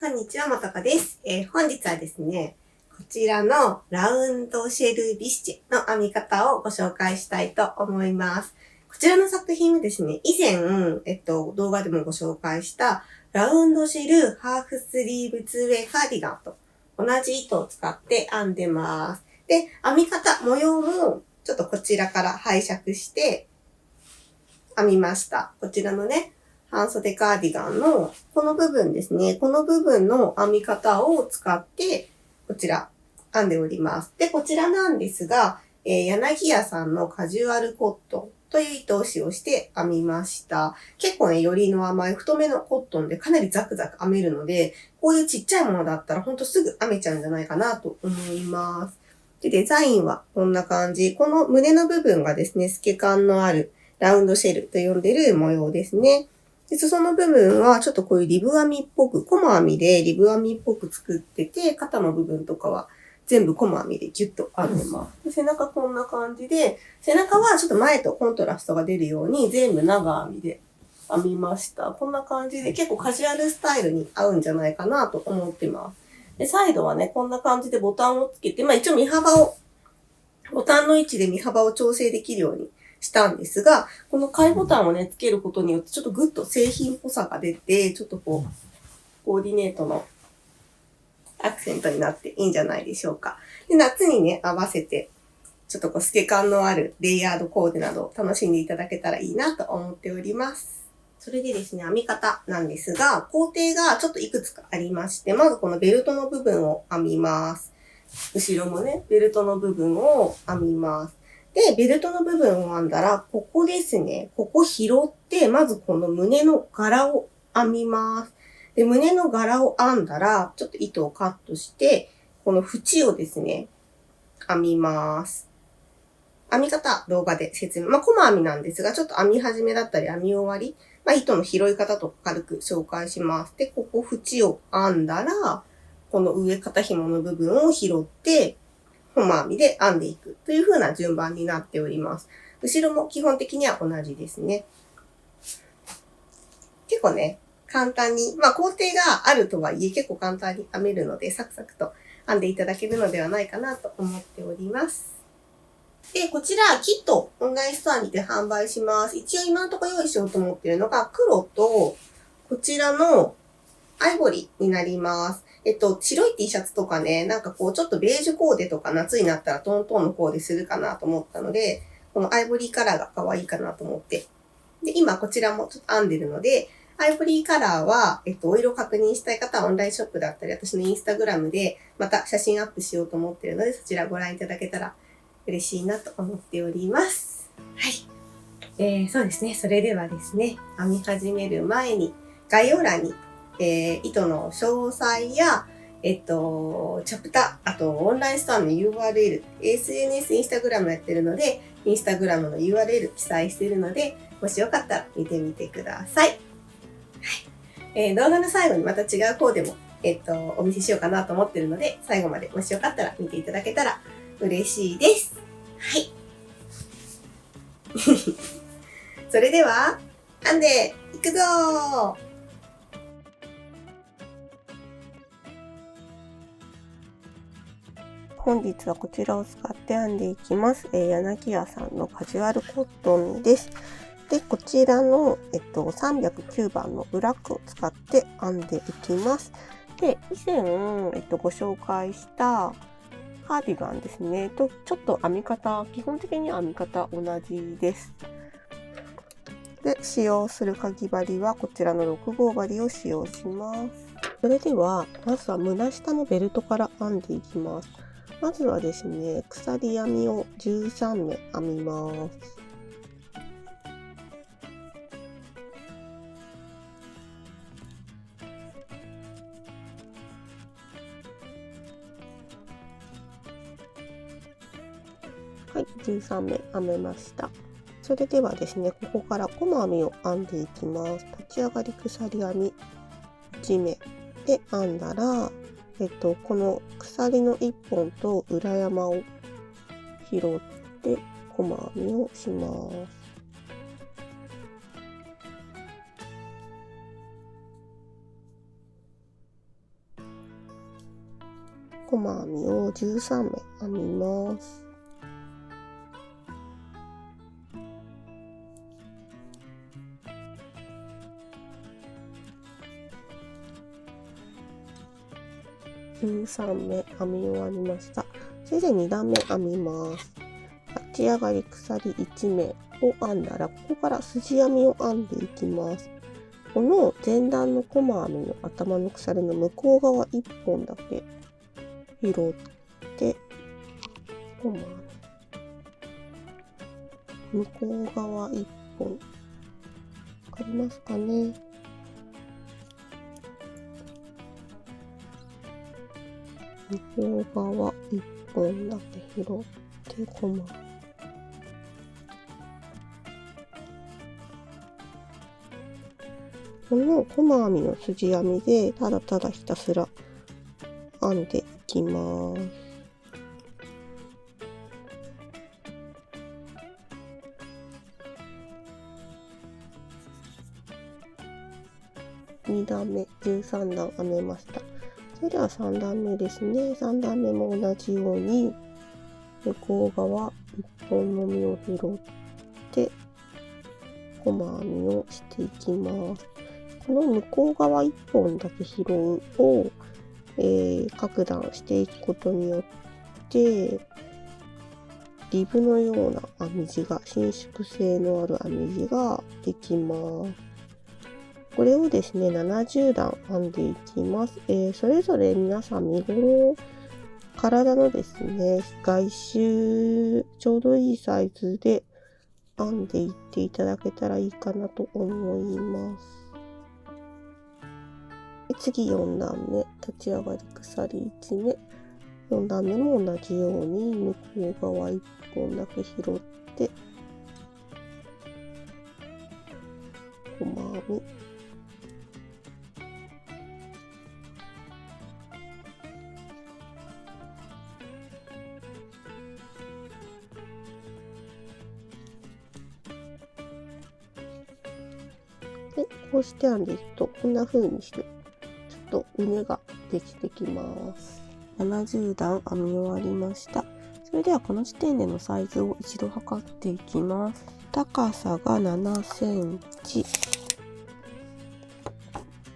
こんにちは、またかです。本日はですね、こちらのラウンドシェルビスチェの編み方をご紹介したいと思います。こちらの作品はですね、以前、動画でもご紹介したラウンドシェルハーフスリーブツーウェイカーディガンと同じ糸を使って編んでます。で、編み方、模様もちょっとこちらから拝借して編みました。こちらのね、半袖カーディガンのこの部分ですね。この部分の編み方を使って、こちら編んでおります。で、こちらなんですが、柳屋さんのカジュアルコットンという糸を使用して編みました。結構ね、よりの甘い太めのコットンでかなりザクザク編めるので、こういうちっちゃいものだったらほんとすぐ編めちゃうんじゃないかなと思います。で、デザインはこんな感じ。この胸の部分がですね、透け感のあるラウンドシェルと呼んでる模様ですね。で、裾の部分はちょっとこういうリブ編みっぽく、コマ編みでリブ編みっぽく作ってて、肩の部分とかは全部コマ編みでギュッと編んでます。で、背中こんな感じで、背中はちょっと前とコントラストが出るように全部長編みで編みました。こんな感じで結構カジュアルスタイルに合うんじゃないかなと思ってます。で、サイドはね、こんな感じでボタンをつけて、一応ボタンの位置で身幅を調整できるようにしたんですが、この買いボタンをね、つけることによって、ちょっとグッと製品っぽさが出て、ちょっとこう、コーディネートのアクセントになっていいんじゃないでしょうか。で、夏にね、合わせて、ちょっとこう、透け感のあるレイヤードコーデなどを楽しんでいただけたらいいなと思っております。それでですね、編み方なんですが、工程がちょっといくつかありまして、まずこのベルトの部分を編みます。後ろもね、ベルトの部分を編みます。で、ベルトの部分を編んだら、ここですね。ここ拾って、まずこの胸の柄を編みます。で、胸の柄を編んだら、ちょっと糸をカットして、この縁をですね、編みます。編み方、動画で説明。コマ編みなんですが、ちょっと編み始めだったり編み終わり、糸の拾い方とか軽く紹介します。で、ここ縁を編んだら、この上肩紐の部分を拾って、コマ編みで編んでいくという風な順番になっております。後ろも基本的には同じですね。結構ね、簡単に、工程があるとはいえ結構簡単に編めるので、サクサクと編んでいただけるのではないかなと思っております。で、こちら、キット、オンラインストアにて販売します。一応今のところ用意しようと思っているのが、黒と、こちらのアイボリーになります。白い T シャツとかね、ちょっとベージュコーデとか夏になったらトントンのコーデするかなと思ったので、このアイボリーカラーが可愛いかなと思って。で、今こちらもちょっと編んでるので、アイボリーカラーは、お色確認したい方はオンラインショップだったり、私のインスタグラムでまた写真アップしようと思っているので、そちらご覧いただけたら嬉しいなと思っております。はい。そうですね。それではですね、編み始める前に概要欄に糸の詳細や、チャプター、あとオンラインストアの URL、SNS、インスタグラムやってるので、インスタグラムの URL 記載してるので、もしよかったら見てみてください。はい。動画の最後にまた違うコーデも、お見せしようかなと思ってるので、最後までもしよかったら見ていただけたら嬉しいです。はい。それでは、編んでいくぞー！本日はこちらを使って編んでいきます。柳屋さんのカジュアルコットンです。で、こちらの、309番のブラックを使って編んでいきます。で、以前、ご紹介したカーディガンですね。と、ちょっと編み方、基本的に編み方同じです。で、使用するかぎ針はこちらの6号針を使用します。それでは、まずは胸下のベルトから編んでいきます。まずはですね、鎖編みを13目編みます。はい、13目編めました。それではですね、ここからコマ編みを編んでいきます。立ち上がり鎖編み1目で編んだら、この鎖の1本と裏山を拾ってコマ編みをします。細編みを13目編みます。13目編み終わりました。それで2段目編みます。立ち上がり鎖1目を編んだら、ここから筋編みを編んでいきます。この前段の細編みの頭の鎖の向こう側1本だけ拾って細編み、向こう側1本、わかりますかね。向こう側1本だけ拾って細編み、この細編みの筋編みでただただひたすら編んでいきます。2段目13段編めました。それでは3段目ですね。3段目も同じように向こう側1本のみを拾って細編みをしていきます。この向こう側1本だけ拾うを、各段していくことによってリブのような編み地が、伸縮性のある編み地ができます。これをですね70段編んでいきます。それぞれ皆さん身頃、体のですね外周ちょうどいいサイズで編んでいっていただけたらいいかなと思います。次4段目立ち上がり鎖1目、4段目も同じように向こう側1本だけ拾って細編み、でこうして編んでいくとこんな風にしてちょっとうねができてきます。70段編み終わりました。それではこの時点でのサイズを一度測っていきます。高さが7センチ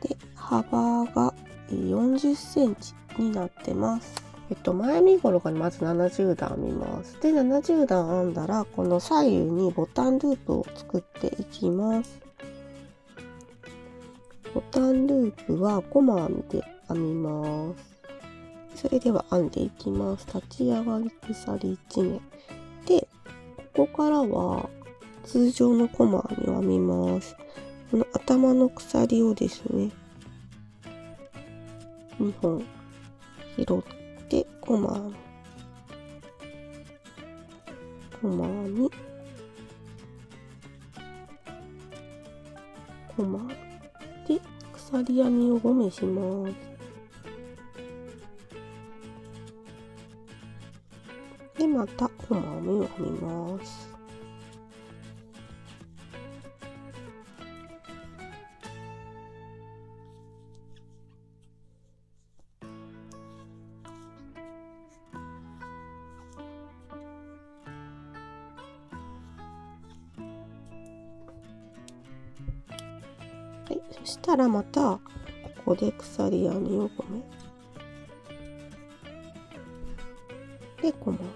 で幅が40センチになってます。前身頃がまず70段編みます。で70段編んだらこの左右にボタンループを作っていきます。ボタンループは細編みで編みます。それでは編んでいきます。立ち上がり鎖1目で、ここからは通常の細編みを編みます。この頭の鎖をですね2本拾って細編み、細編み、細編みで鎖編みを5目します。でまた細編みを編みます。はい、そしたらまたここで鎖編みを5目で細編み、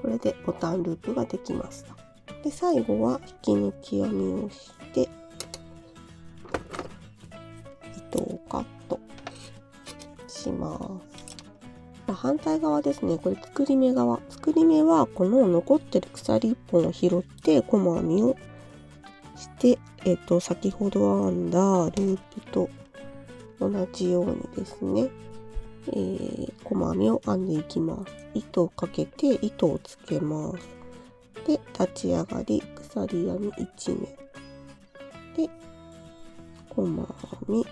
これでボタンループができました。で最後は引き抜き編みをして糸をカットします。反対側ですね、これ作り目側、作り目はこの残ってる鎖1本を拾って細編みをして、先ほど編んだループと同じようにですね、細編みを編んでいきます。糸をかけて糸をつけます。で立ち上がり鎖編み1目で細編み、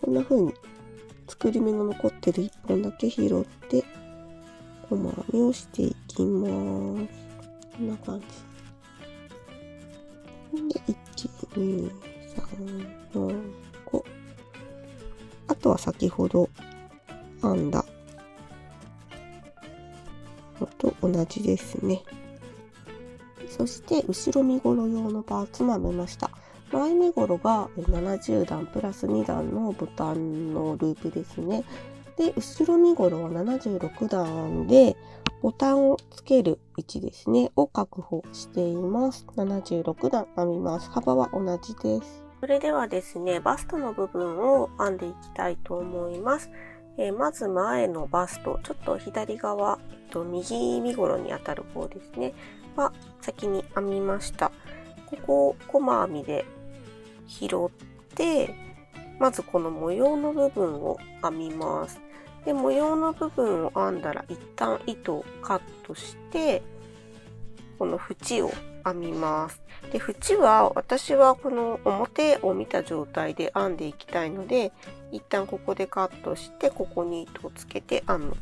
こんな風に作くり目の残ってる1本だけ拾って細編みをしていきます。こんな感じで1、2、3、4、5。あとは先ほど編んだのと同じですね。そして後ろ身ごろ用のパーツも編めました。前身ごろが70段プラス2段のボタンのループですね。で、後ろ身ごろは76段でボタンをつける位置ですねを確保しています。76段編みます。幅は同じです。それではですね、バストの部分を編んでいきたいと思います。まず前のバスト、ちょっと左側、右身ごろにあたる方ですね、は先に編みました。ここを細編みで拾って、まずこの模様の部分を編みます。で、模様の部分を編んだら一旦糸をカットして、この縁を編みます。で、縁は私はこの表を見た状態で編んでいきたいので、一旦ここでカットして、ここに糸をつけて編む。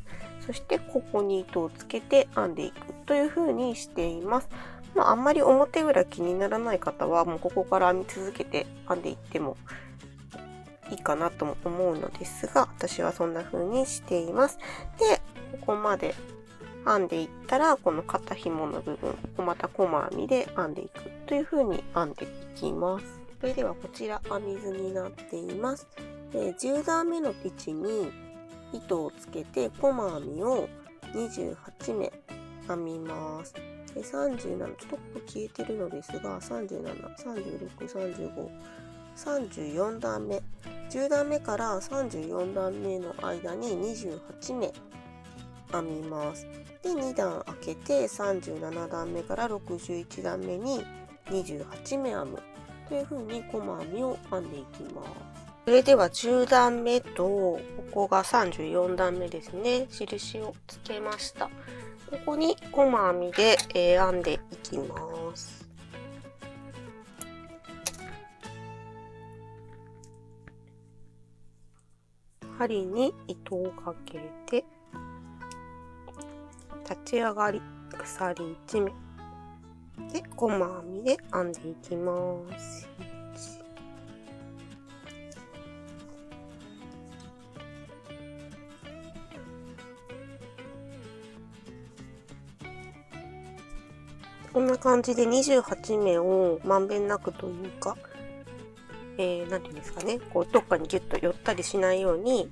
そしてここに糸をつけて編んでいくという風にしています。あんまり表裏気にならない方はもうここから編み続けて編んでいってもいいかなと思うのですが、私はそんな風にしています。で、ここまで編んでいったら、この肩紐の部分をまた細編みで編んでいくという風に編んでいきます。それではこちら編み図になっています。10段目の位置に糸をつけて細編みを28目編みます。で37、ちょっとここ消えてるのですが、37、36、35、34段目、10段目から34段目の間に28目編みます。で、2段開けて37段目から61段目に28目編むという風に細編みを編んでいきます。それでは10段目とここが34段目ですね、印をつけました。ここに細編みで編んでいきます。針に糸をかけて立ち上がり鎖1目で細編みで編んでいきます。こんな感じで28目をまんべんなくというか、なんていうんですかね、こうどっかにギュッと寄ったりしないように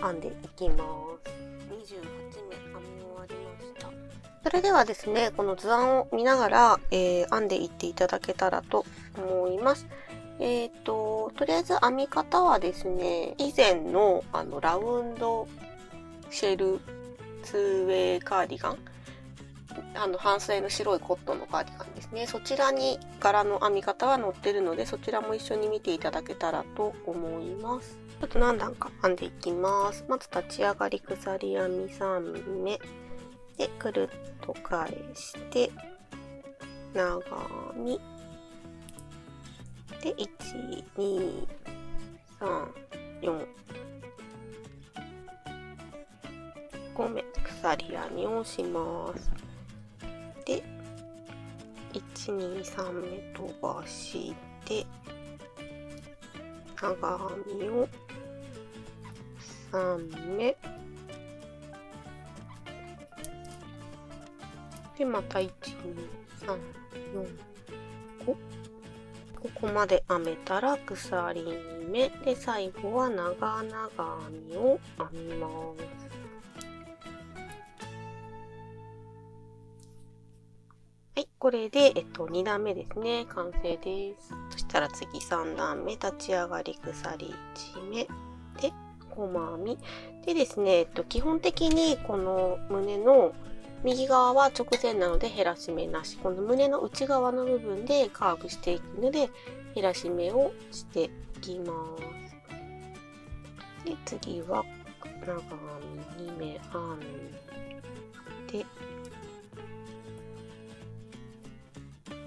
編んでいきます。28目編み終わりました。それではですね、この図案を見ながら、編んでいっていただけたらと思います。とりあえず編み方はですね、以前のラウンドシェル2ウェイカーディガン、半袖の白いコットンのカーディガンですね。そちらに柄の編み方は載ってるので、そちらも一緒に見ていただけたらと思います。ちょっと何段か編んでいきます。まず立ち上がり鎖編み3目でくるっと返して長編みで1、2、3、4、5目鎖編みをします。で、1、2、3目飛ばして長編みを3目でまた1、2、3、4、5、ここまで編めたら鎖2目で最後は長々編みを編みます。はい、これで、2段目ですね。完成です。そしたら次3段目、立ち上がり鎖1目で、細編み。でですね、基本的にこの胸の右側は直線なので減らし目なし。この胸の内側の部分でカーブしていくので、減らし目をしていきます。で、次は長編み2目編んで、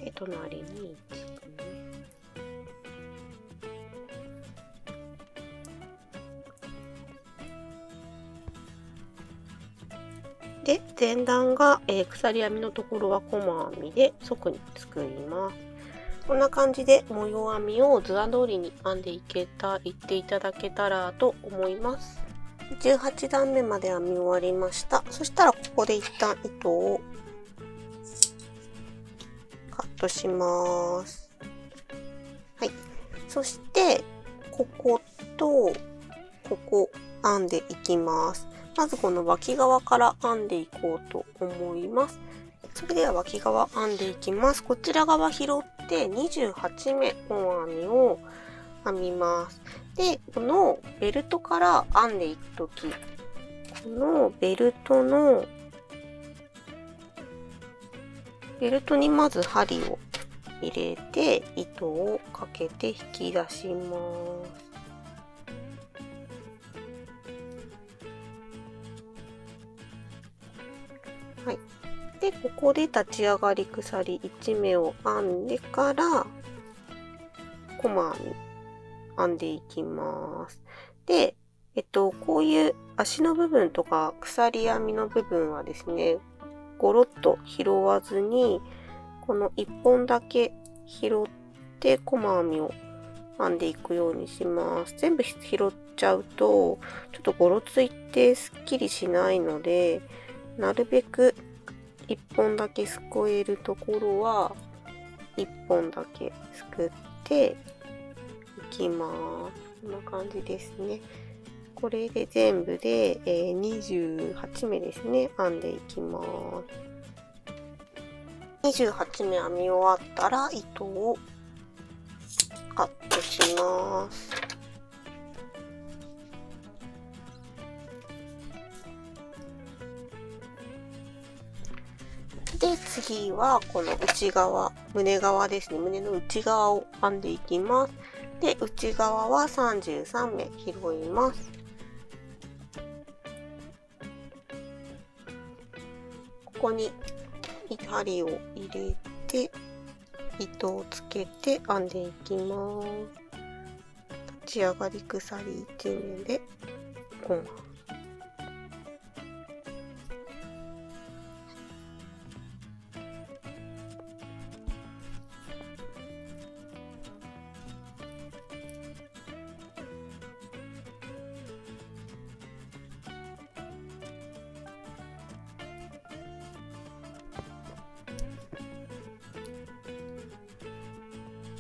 で、隣に1目。で、前段が、鎖編みのところは細編みで側に作ります。こんな感じで模様編みを図案通りに編んでいっていただけたらと思います。18段目まで編み終わりました。そしたらここで一旦糸をカットします。はい。そして、こことここ編んでいきます。まずこの脇側から編んでいこうと思います。それでは脇側編んでいきます。こちら側拾って28目本編みを編みます。で、このベルトから編んでいくとき、このベルトにまず針を入れて糸をかけて引き出します。はい。で、ここで立ち上がり鎖1目を編んでから細編み編んでいきます。で、こういう足の部分とか鎖編みの部分はですね、ゴロッと拾わずに、この1本だけ拾って細編みを編んでいくようにします。全部拾っちゃうと、ちょっとゴロついてすっきりしないので、なるべく1本だけすくえるところは1本だけすくっていきます。こんな感じですね。これで全部で、28目ですね、編んでいきます。28目編み終わったら糸をカットします。で、次はこの内側、胸側ですね。胸の内側を編んでいきます。で、内側は33目拾います。ここに針を入れて、糸をつけて編んでいきます。立ち上がり鎖1目で細編み。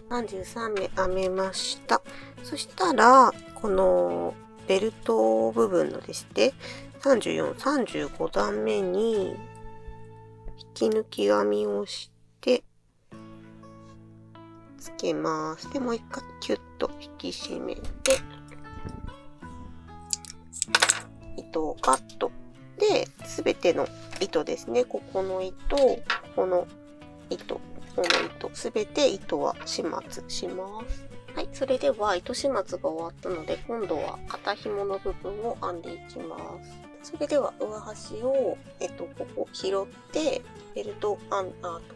33目編めました。そしたら、このベルト部分のですね、34、35段目に引き抜き編みをしてつけます。で、もう一回キュッと引き締めて、糸をカット。で、すべての糸ですね、ここの糸、この糸、この糸、すべて糸は始末します。はい、それでは糸始末が終わったので、今度は肩紐の部分を編んでいきます。それでは上端を、ここ拾って、ベルト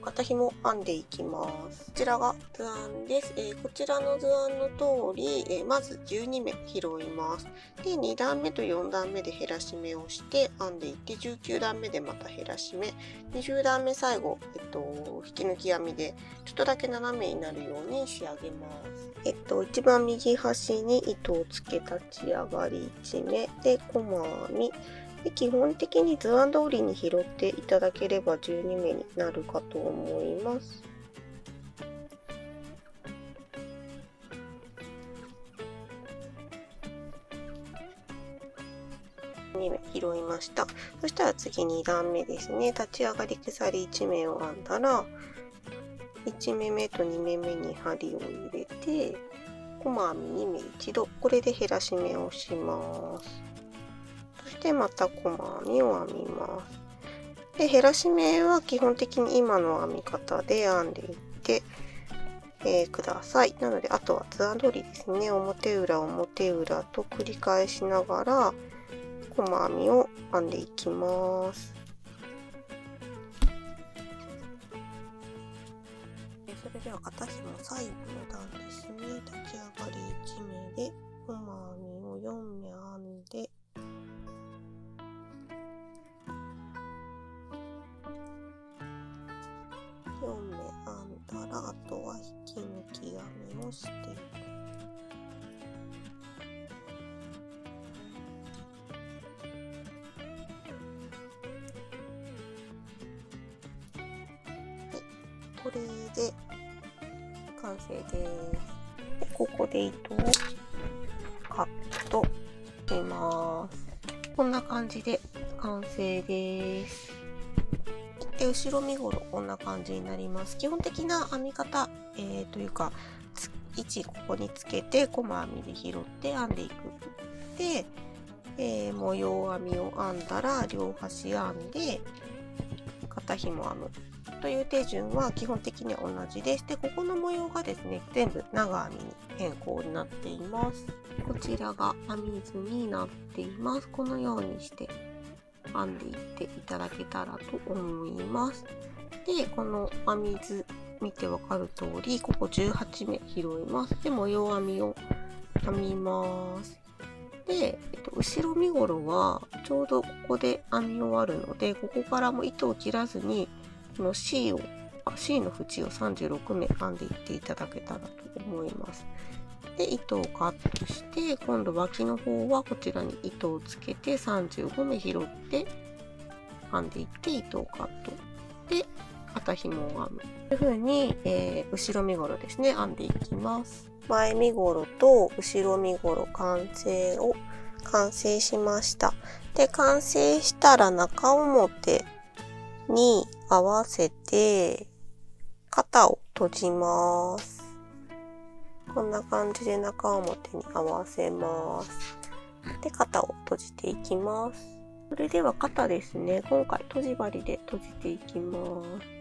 肩紐編んでいきます。こちらが図案です。こちらの図案の通り、まず12目拾います。で、2段目と4段目で減らし目をして編んでいって、19段目でまた減らし目、20段目最後、引き抜き編みでちょっとだけ斜めになるように仕上げます。一番右端に糸をつけ立ち上がり1目で細編みで、基本的に図案通りに拾っていただければ12目になるかと思います。2目拾いました。そしたら次2段目ですね。立ち上がり鎖1目を編んだら、1目目と2目目に針を入れて、細編み2目一度、これで減らし目をします。そしてまた細編みを編みます。で、減らし目は基本的に今の編み方で編んでいって、ください。なので、あとは図案通りですね。表裏表裏と繰り返しながら、細編みを編んでいきます。それでは肩紐最後の段ですね。立ち上がり1目で細編みを4目編んで、これで完成です。でここで糸をカットします。こんな感じで完成です。で後ろ身ごろこんな感じになります。基本的な編み方、というか位置ここにつけて細編みで拾って編んでいく。で、模様編みを編んだら両端編んで肩紐編むという手順は基本的には同じです。でここの模様がですね全部長編みに変更になっています。こちらが編み図になっています。このようにして編んでいっていただけたらと思います。でこの編み図見てわかる通りここ18目拾います。で模様編みを編みます。で、後ろ身ごろはちょうどここで編み終わるのでここからも糸を切らずにこの C の縁を36目編んでいっていただけたらと思います。で糸をカットして今度脇の方はこちらに糸をつけて35目拾って編んでいって糸をカットで肩紐を編むという風に、後ろ身ごろですね編んでいきます。前身ごろと後ろ身ごろ完成しました。で完成したら中表に合わせて肩を閉じます。こんな感じで中表に合わせます。で肩を閉じていきます。それでは肩ですね。今回閉じ針で閉じていきます。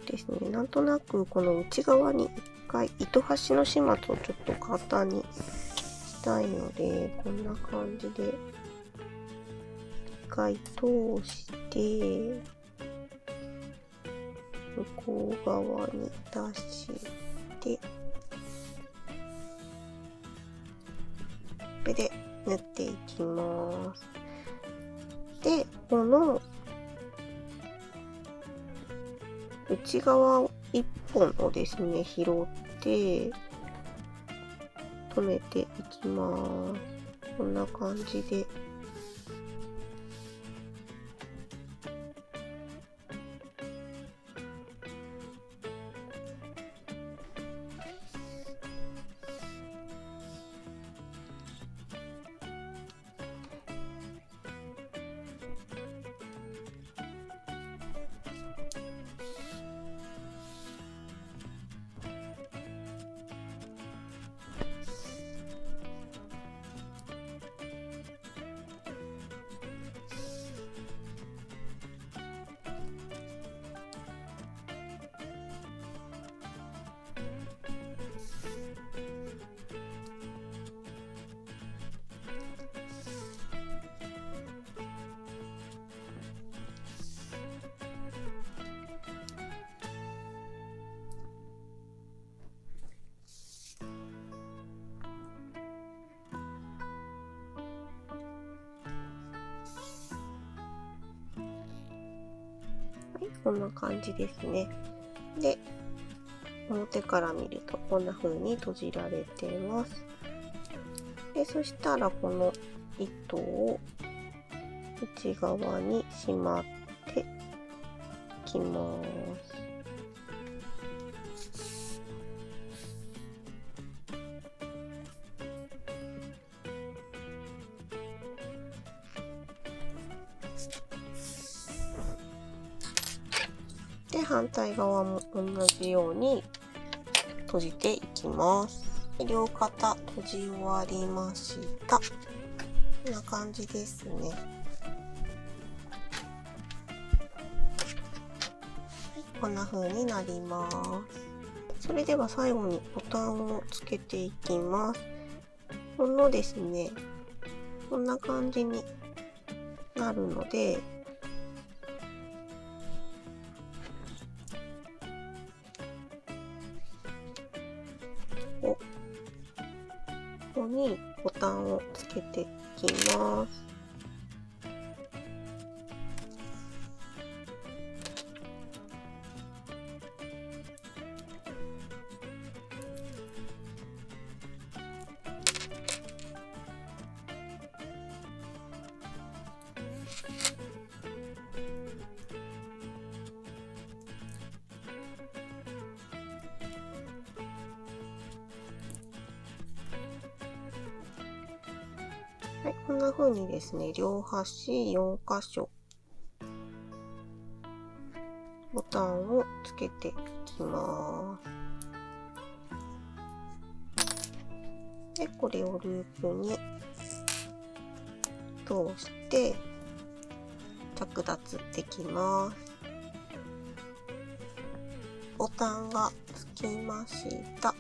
ですね、なんとなくこの内側に一回糸端の始末をちょっと簡単にしたいのでこんな感じで一回通して向こう側に出してこれで縫っていきます。でこの内側1本をですね拾って留めていきます。こんな感じでこんな感じですね。で、表から見るとこんな風に閉じられてます。で、そしたらこの糸を内側にしまっていきます。で反対側も同じように閉じていきます。両肩閉じ終わりました。こんな感じですね。こんな風になります。それでは最後にボタンをつけていきます。このですね、こんな感じになるので、ここにボタンをつけていきます。はい、こんな風にですね、両端4箇所ボタンをつけていきます。で、これをループに通して着脱できます。ボタンがつきました。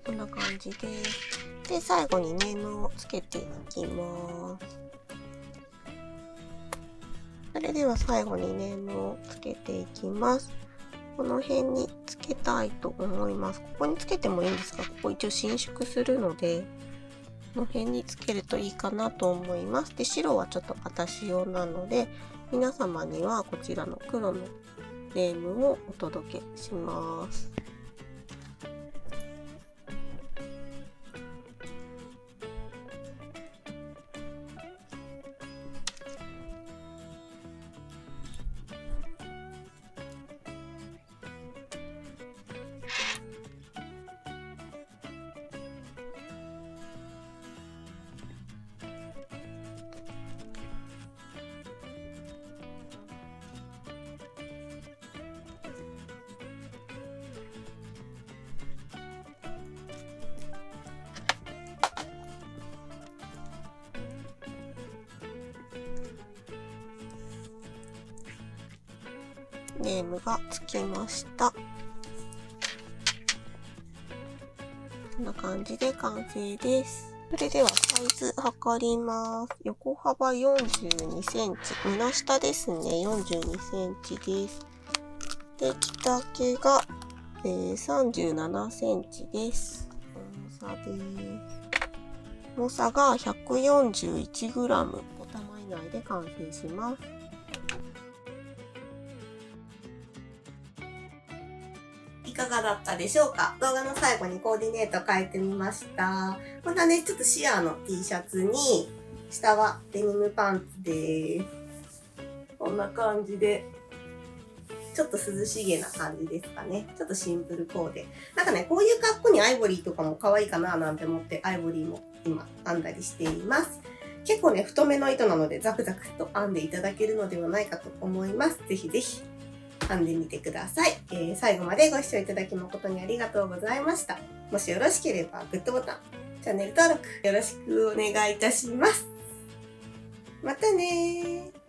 こんな感じです。で、最後にネームをつけていきます。それでは最後にネームをつけていきます。この辺につけたいと思います。ここにつけてもいいんですが、ここ一応伸縮するので、この辺につけるといいかなと思います。で、白はちょっと私用なので、皆様にはこちらの黒のネームをお届けします。ネームがつきました。こんな感じで完成です。それではサイズ測ります。横幅42センチ、胸下ですね、42センチです。で、着丈が、37センチです。重さです。重さが 141g、5玉以内で完成します。いかがだったでしょうか？動画の最後にコーディネート変えてみました。こんなね、ちょっとシアーの T シャツに、下はデニムパンツです。こんな感じで、ちょっと涼しげな感じですかね。ちょっとシンプルコーデ。なんかね、こういう格好にアイボリーとかも可愛いかななんて思って、アイボリーも今編んだりしています。結構ね、太めの糸なのでザクザクと編んでいただけるのではないかと思います。ぜひぜひ編んでみてください。最後までご視聴いただき誠にありがとうございました。もしよろしければグッドボタン、チャンネル登録よろしくお願いいたします。またねー。